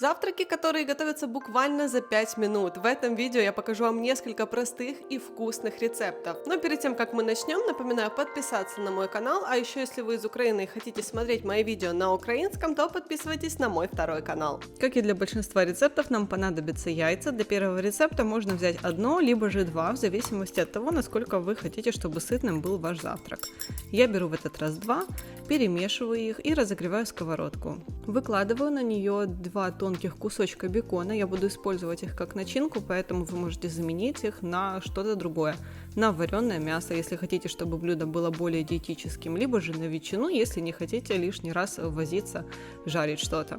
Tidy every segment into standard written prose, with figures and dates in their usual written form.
Завтраки, которые готовятся буквально за 5 минут. В этом видео я покажу вам несколько простых и вкусных рецептов. Но перед тем, как мы начнем, напоминаю подписаться на мой канал, а еще если вы из Украины и хотите смотреть мои видео на украинском, то подписывайтесь на мой второй канал. Как и для большинства рецептов, нам понадобятся яйца. Для первого рецепта можно взять одно, либо же два, в зависимости от того, насколько вы хотите, чтобы сытным был ваш завтрак. Я беру в этот раз два, перемешиваю их и разогреваю сковородку. Выкладываю на нее два тонких кусочка бекона, я буду использовать их как начинку, поэтому вы можете заменить их на что-то другое, на вареное мясо, если хотите, чтобы блюдо было более диетическим, либо же на ветчину, если не хотите лишний раз возиться, жарить что-то.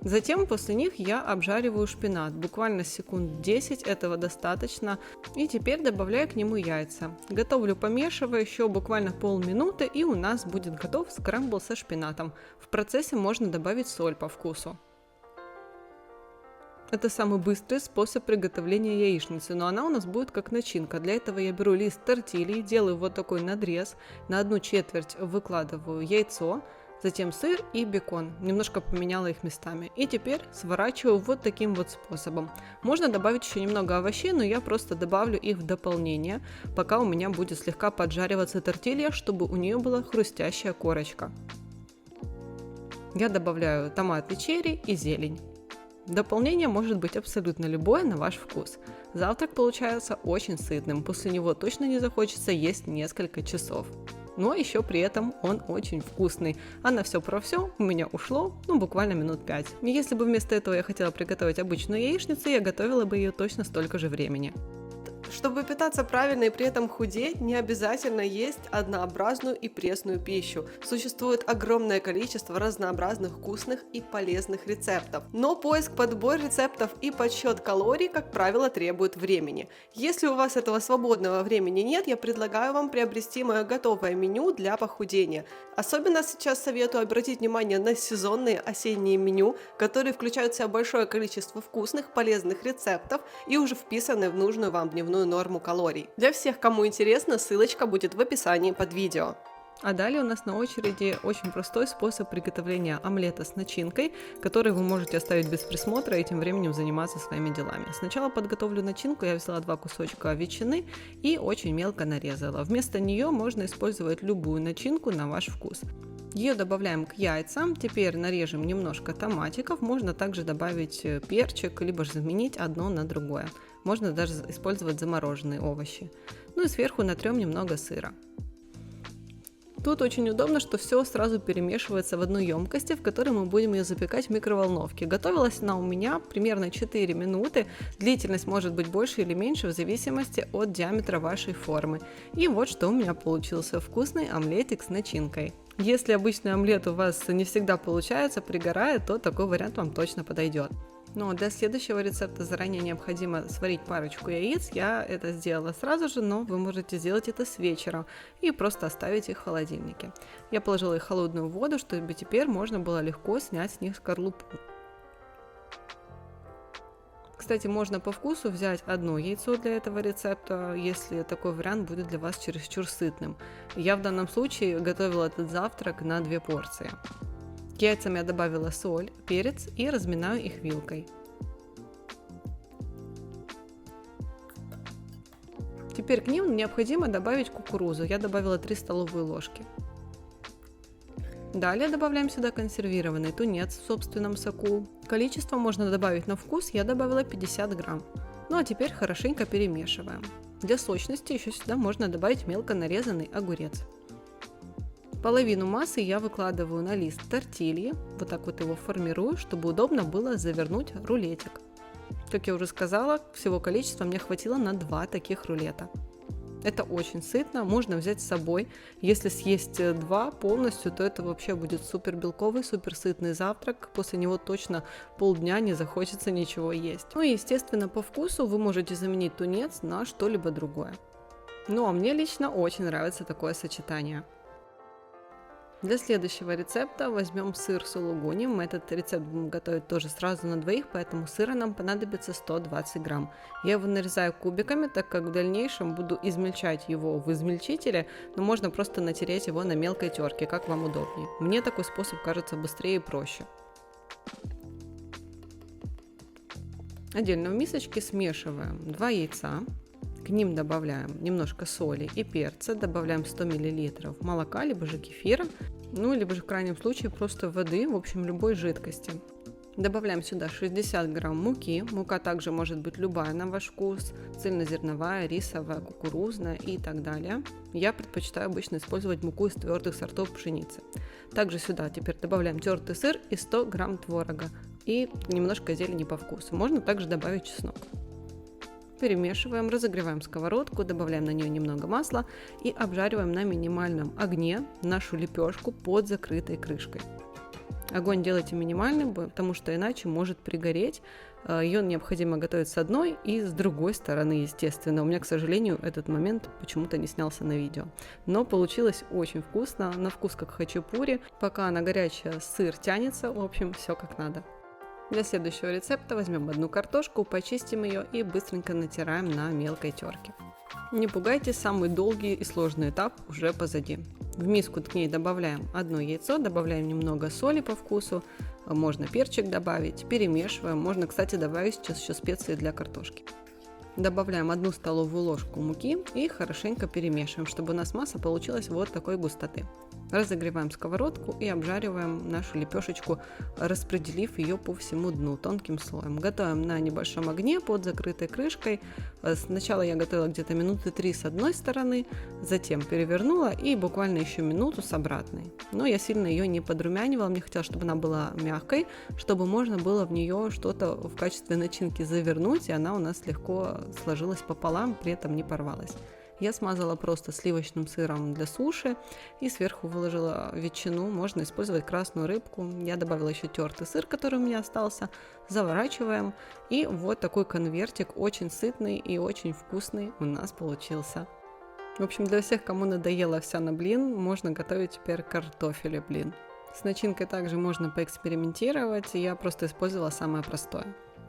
Затем после них я обжариваю шпинат, буквально секунд 10, этого достаточно. И теперь добавляю к нему яйца. Готовлю помешивая еще буквально полминуты, и у нас будет готов скрэмбл со шпинатом. В процессе можно добавить соль по вкусу. Это самый быстрый способ приготовления яичницы, но она у нас будет как начинка. Для этого я беру лист тортильи, делаю вот такой надрез, на 1/4 выкладываю яйцо, затем сыр и бекон, немножко поменяла их местами. И теперь сворачиваю вот таким вот способом. Можно добавить еще немного овощей, но я просто добавлю их в дополнение, пока у меня будет слегка поджариваться тортилья, чтобы у нее была хрустящая корочка. Я добавляю томаты черри и зелень. Дополнение может быть абсолютно любое на ваш вкус. Завтрак получается очень сытным, после него точно не захочется есть несколько часов. Но еще при этом он очень вкусный. А на все про все у меня ушло буквально минут 5. Если бы вместо этого я хотела приготовить обычную яичницу, я готовила бы ее точно столько же времени. Чтобы питаться правильно и при этом худеть, не обязательно есть однообразную и пресную пищу. Существует огромное количество разнообразных вкусных и полезных рецептов. Но поиск, подбор рецептов и подсчет калорий, как правило, требует времени. Если у вас этого свободного времени нет, я предлагаю вам приобрести мое готовое меню для похудения. Особенно сейчас советую обратить внимание на сезонные осенние меню, которые включают в себя большое количество вкусных, полезных рецептов и уже вписаны в нужную вам дневную норму калорий. Для всех, кому интересно, ссылочка будет в описании под видео. А далее у нас на очереди очень простой способ приготовления омлета с начинкой, который вы можете оставить без присмотра и тем временем заниматься своими делами. Сначала подготовлю начинку, я взяла 2 кусочка ветчины и очень мелко нарезала. Вместо нее можно использовать любую начинку на ваш вкус. Ее добавляем к яйцам, теперь нарежем немножко томатиков, можно также добавить перчик, либо же заменить одно на другое. Можно даже использовать замороженные овощи. Ну и сверху натрем немного сыра. Тут очень удобно, что все сразу перемешивается в одной емкости, в которой мы будем ее запекать в микроволновке. Готовилась она у меня примерно 4 минуты, длительность может быть больше или меньше в зависимости от диаметра вашей формы. И вот что у меня получился вкусный омлетик с начинкой. Если обычный омлет у вас не всегда получается, пригорает, то такой вариант вам точно подойдет. Но для следующего рецепта заранее необходимо сварить парочку яиц. Я это сделала сразу же, но вы можете сделать это с вечера и просто оставить их в холодильнике. Я положила их в холодную воду, чтобы теперь можно было легко снять с них скорлупу. Кстати, можно по вкусу взять одно яйцо для этого рецепта, если такой вариант будет для вас чересчур сытным. Я в данном случае готовила этот завтрак на 2 порции. К яйцам я добавила соль, перец и разминаю их вилкой. Теперь к ним необходимо добавить кукурузу. Я добавила 3 столовые ложки. Далее добавляем сюда консервированный тунец в собственном соку. Количество можно добавить на вкус, я добавила 50 грамм. Ну а теперь хорошенько перемешиваем. Для сочности еще сюда можно добавить мелко нарезанный огурец. Половину массы я выкладываю на лист тортильи, вот так вот его формирую, чтобы удобно было завернуть рулетик. Как я уже сказала, всего количества мне хватило на 2 таких рулета. Это очень сытно, можно взять с собой. Если съесть 2 полностью, то это вообще будет супер белковый, супер сытный завтрак. После него точно полдня не захочется ничего есть. Ну и естественно по вкусу вы можете заменить тунец на что-либо другое. Ну а мне лично очень нравится такое сочетание. Для следующего рецепта возьмем сыр сулугуни. Мы этот рецепт будем готовить тоже сразу на двоих, поэтому сыра нам понадобится 120 грамм. Я его нарезаю кубиками, так как в дальнейшем буду измельчать его в измельчителе, но можно просто натереть его на мелкой терке, как вам удобнее. Мне такой способ кажется быстрее и проще. Отдельно в мисочке смешиваем 2 яйца, к ним добавляем немножко соли и перца, добавляем 100 мл молока, либо же кефира, ну, либо же в крайнем случае просто воды, в общем, любой жидкости. Добавляем сюда 60 грамм муки, мука также может быть любая на ваш вкус, цельнозерновая, рисовая, кукурузная и так далее. Я предпочитаю обычно использовать муку из твердых сортов пшеницы. Также сюда теперь добавляем тертый сыр и 100 грамм творога и немножко зелени по вкусу. Можно также добавить чеснок. Перемешиваем, разогреваем сковородку, добавляем на нее немного масла и обжариваем на минимальном огне нашу лепешку под закрытой крышкой. Огонь делайте минимальным, потому что иначе может пригореть. Ее необходимо готовить с одной и с другой стороны, естественно. У меня, к сожалению, этот момент почему-то не снялся на видео. Но получилось очень вкусно, на вкус как хачапури. Пока она горячая, сыр тянется, в общем, все как надо. Для следующего рецепта возьмем одну картошку, почистим ее и быстренько натираем на мелкой терке. Не пугайтесь, самый долгий и сложный этап уже позади. В миску к ней добавляем одно яйцо, добавляем немного соли по вкусу, можно перчик добавить, перемешиваем, можно, кстати, добавить сейчас еще специи для картошки. Добавляем 1 столовую ложку муки и хорошенько перемешиваем, чтобы у нас масса получилась вот такой густоты. Разогреваем сковородку и обжариваем нашу лепешечку, распределив ее по всему дну тонким слоем. Готовим на небольшом огне под закрытой крышкой. Сначала я готовила где-то минуты 3 с одной стороны, затем перевернула и буквально еще минуту с обратной. Но я сильно ее не подрумянивала, мне хотелось, чтобы она была мягкой, чтобы можно было в нее что-то в качестве начинки завернуть, и она у нас легко сложилась пополам, при этом не порвалась. Я смазала просто сливочным сыром для суши и сверху выложила ветчину. Можно использовать красную рыбку. Я добавила еще тертый сыр, который у меня остался. Заворачиваем. И вот такой конвертик очень сытный и очень вкусный у нас получился. В общем, для всех, кому надоело овсяный блин, можно готовить теперь картофель блин. С начинкой также можно поэкспериментировать. Я просто использовала самое простое.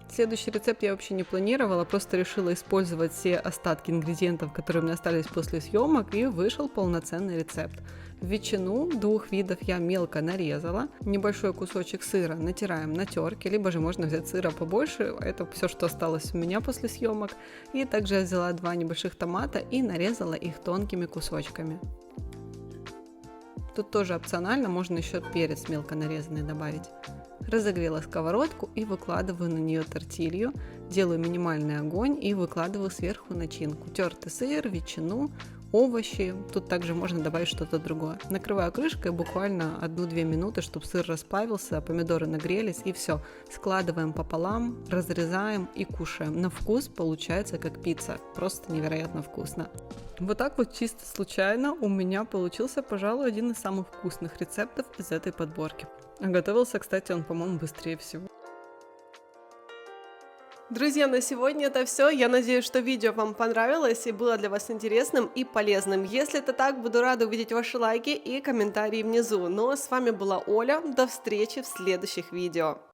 Следующий рецепт я вообще не планировала, просто решила использовать все остатки ингредиентов, которые у меня остались после съемок, и вышел полноценный рецепт. Ветчину 2 видов я мелко нарезала, небольшой кусочек сыра натираем на терке, либо же можно взять сыра побольше, это все, что осталось у меня после съемок. И также я взяла 2 небольших томата и нарезала их тонкими кусочками. Тут тоже опционально, можно еще перец мелко нарезанный добавить. Разогрела сковородку и выкладываю на нее тортилью, делаю минимальный огонь и выкладываю сверху начинку. Тертый сыр, ветчину, овощи, тут также можно добавить что-то другое. Накрываю крышкой буквально 1-2 минуты, чтобы сыр расплавился, помидоры нагрелись, и все. Складываем пополам, разрезаем и кушаем. На вкус получается как пицца, просто невероятно вкусно. Вот так вот чисто случайно у меня получился, пожалуй, один из самых вкусных рецептов из этой подборки. А готовился, кстати, он, по-моему, быстрее всего. Друзья, на сегодня это все. Я надеюсь, что видео вам понравилось и было для вас интересным и полезным. Если это так, буду рада увидеть ваши лайки и комментарии внизу. Ну а с вами была Оля. До встречи в следующих видео.